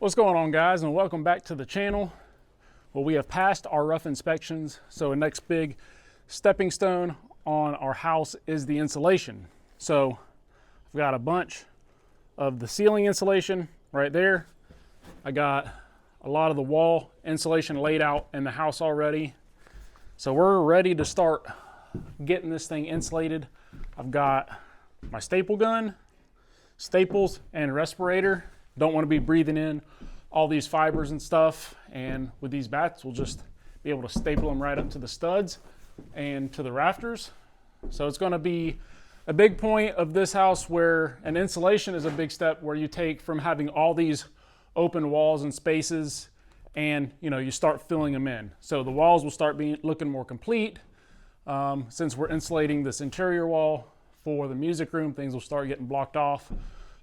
What's going on, guys, and welcome back to the channel. Well, we have passed our rough inspections, so the next big stepping stone on our house is the insulation. So I've got a bunch of the ceiling insulation right there. I got a lot of the wall insulation laid out in the house already. So we're ready to start getting this thing insulated. I've got my staple gun, staples, and respirator. Don't want to be breathing in all these fibers and stuff, and with these bats we'll just be able to staple them right up to the studs and to the rafters. So it's going to be a big point of this house where an insulation is a big step, where you take from having all these open walls and spaces and you start filling them in. So the walls will start looking more complete. Since we're insulating this interior wall for the music room, things will start getting blocked off.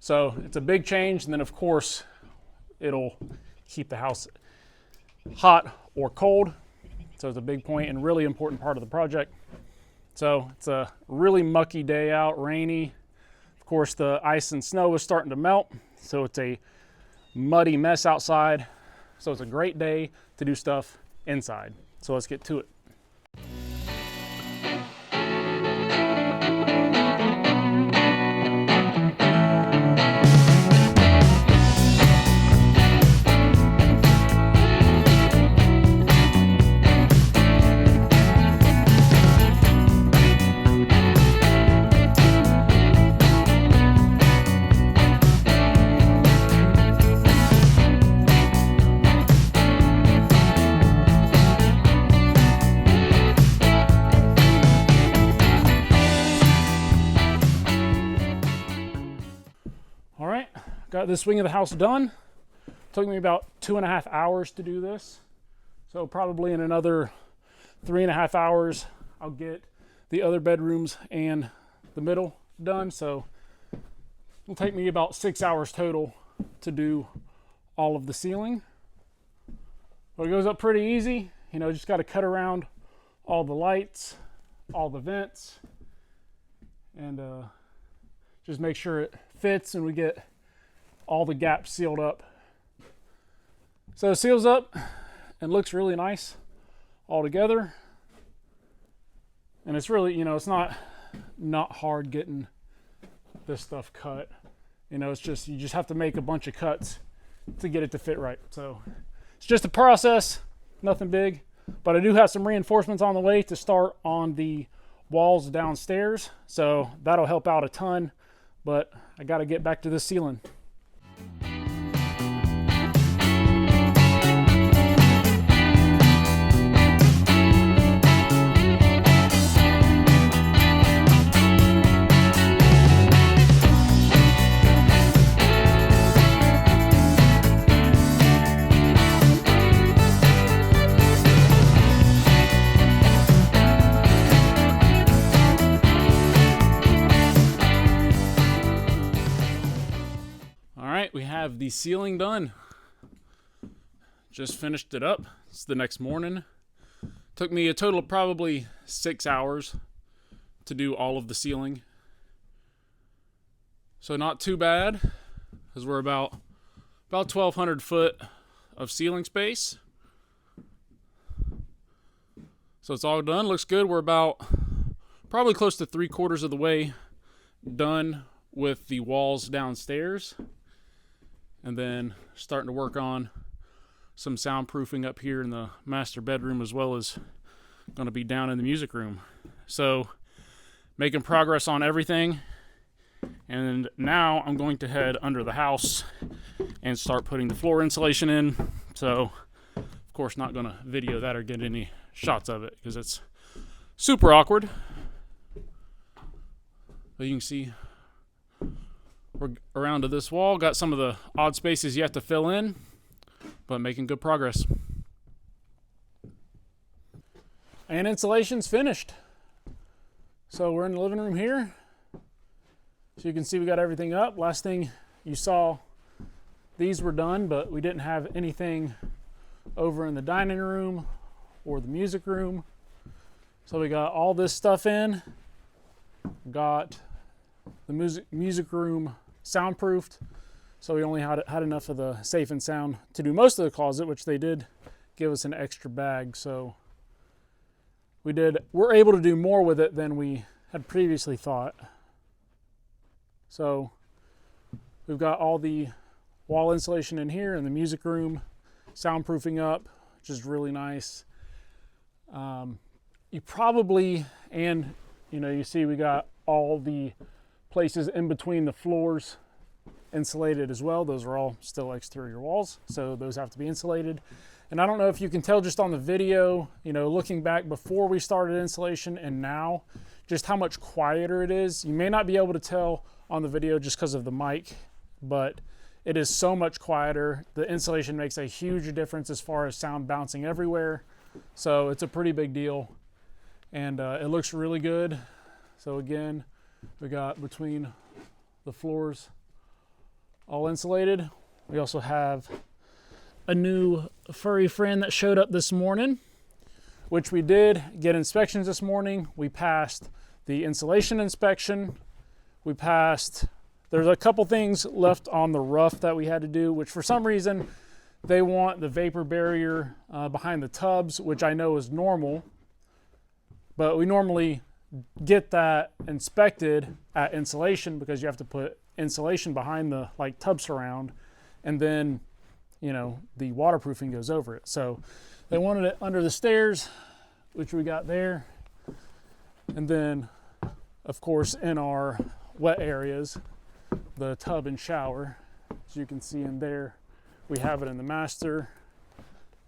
So it's a big change, and then of course it'll keep the house hot or cold. So it's a big point and really important part of the project. So it's a really mucky day out, rainy. Of course, the ice and snow is starting to melt, so it's a muddy mess outside. So it's a great day to do stuff inside. So let's get to it. Got this wing of the house done. Took me about 2.5 hours to do this. So probably in another 3.5 hours, I'll get the other bedrooms and the middle done. So it'll take me about 6 hours total to do all of the ceiling. But it goes up pretty easy. Just got to cut around all the lights, all the vents, and just make sure it fits and we get all the gaps sealed up. So it seals up and looks really nice all together. And it's really, it's not hard getting this stuff cut. It's just, you just have to make a bunch of cuts to get it to fit right. So it's just a process, nothing big. But I do have some reinforcements on the way to start on the walls downstairs. So that'll help out a ton. But I got to get back to this ceiling. We have the ceiling done. Just finished it up. It's the next morning. Took me a total of probably 6 hours to do all of the ceiling. So not too bad, because we're about 1,200 foot of ceiling space. So it's all done. Looks good. We're about probably close to 3/4 of the way done with the walls downstairs. And then starting to work on some soundproofing up here in the master bedroom, as well as going to be down in the music room. So making progress on everything. And now I'm going to head under the house and start putting the floor insulation in. So of course not going to video that or get any shots of it because it's super awkward. But you can see we're around to this wall. Got some of the odd spaces you have to fill in, but making good progress. And insulation's finished. So we're in the living room here. So you can see we got everything up. Last thing you saw, these were done, but we didn't have anything over in the dining room or the music room. So we got all this stuff in. Got the music room soundproofed. So we only had enough of the safe and sound to do most of the closet, which they did give us an extra bag. So we're able to do more with it than we had previously thought. So we've got all the wall insulation in here in the music room, soundproofing up, which is really nice. You probably, and you see we got all the places in between the floors insulated as well. Those are all still exterior walls, so those have to be insulated. And I don't know if you can tell just on the video, looking back before we started insulation and now, just how much quieter it is. You may not be able to tell on the video just because of the mic, but it is so much quieter. The insulation makes a huge difference as far as sound bouncing everywhere. So it's a pretty big deal, and it looks really good. So again, we got between the floors all insulated. We also have a new furry friend that showed up this morning, which we did get inspections this morning. We passed the insulation inspection. There's a couple things left on the roof that we had to do, which for some reason they want the vapor barrier behind the tubs, which I know is normal, but we normally get that inspected at insulation because you have to put insulation behind the tub surround, and then the waterproofing goes over it. So they wanted it under the stairs, which we got there, and then of course in our wet areas, the tub and shower, as you can see in there, we have it in the master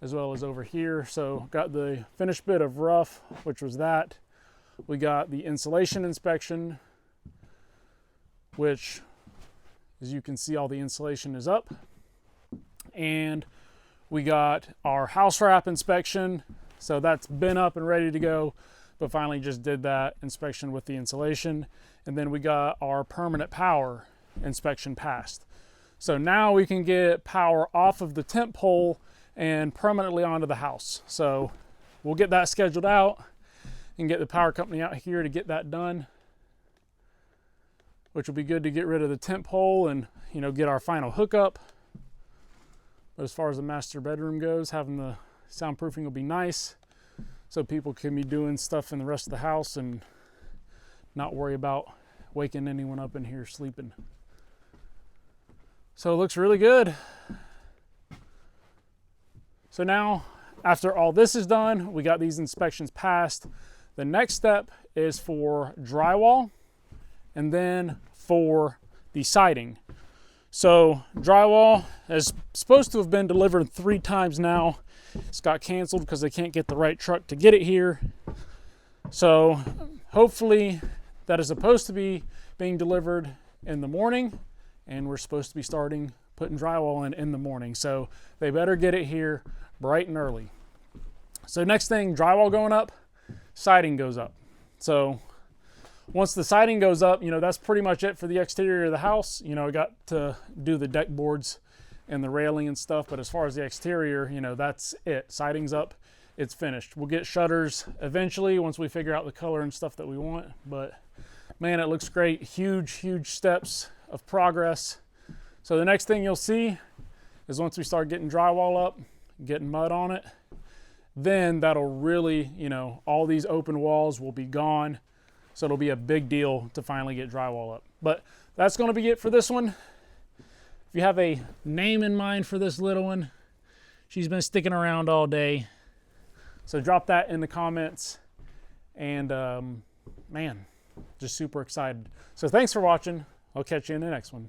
as well as over here. So got the finished bit of rough, which was that. We got the insulation inspection, which, as you can see, all the insulation is up. And we got our house wrap inspection. So that's been up and ready to go, but finally just did that inspection with the insulation. And then we got our permanent power inspection passed. So now we can get power off of the tent pole and permanently onto the house. So we'll get that scheduled out and get the power company out here to get that done, which will be good to get rid of the tent pole and get our final hookup. But as far as the master bedroom goes, having the soundproofing will be nice, so people can be doing stuff in the rest of the house and not worry about waking anyone up in here sleeping. So it looks really good. So now, after all this is done, we got these inspections passed. The next step is for drywall and then for the siding. So drywall is supposed to have been delivered 3 times now. It's got canceled because they can't get the right truck to get it here. So hopefully that is supposed to be being delivered in the morning, and we're supposed to be starting putting drywall in the morning. So they better get it here bright and early. So next thing, drywall going up, siding goes up. So once the siding goes up, that's pretty much it for the exterior of the house. I got to do the deck boards and the railing and stuff, but as far as the exterior, that's it. Siding's up, it's finished. We'll get shutters eventually once we figure out the color and stuff that we want, but man, it looks great. Huge steps of progress. So the next thing you'll see is once we start getting drywall up, getting mud on it, then that'll really, all these open walls will be gone. So it'll be a big deal to finally get drywall up. But that's going to be it for this one. If you have a name in mind for this little one, she's been sticking around all day. So drop that in the comments. And man, just super excited. So thanks for watching. I'll catch you in the next one.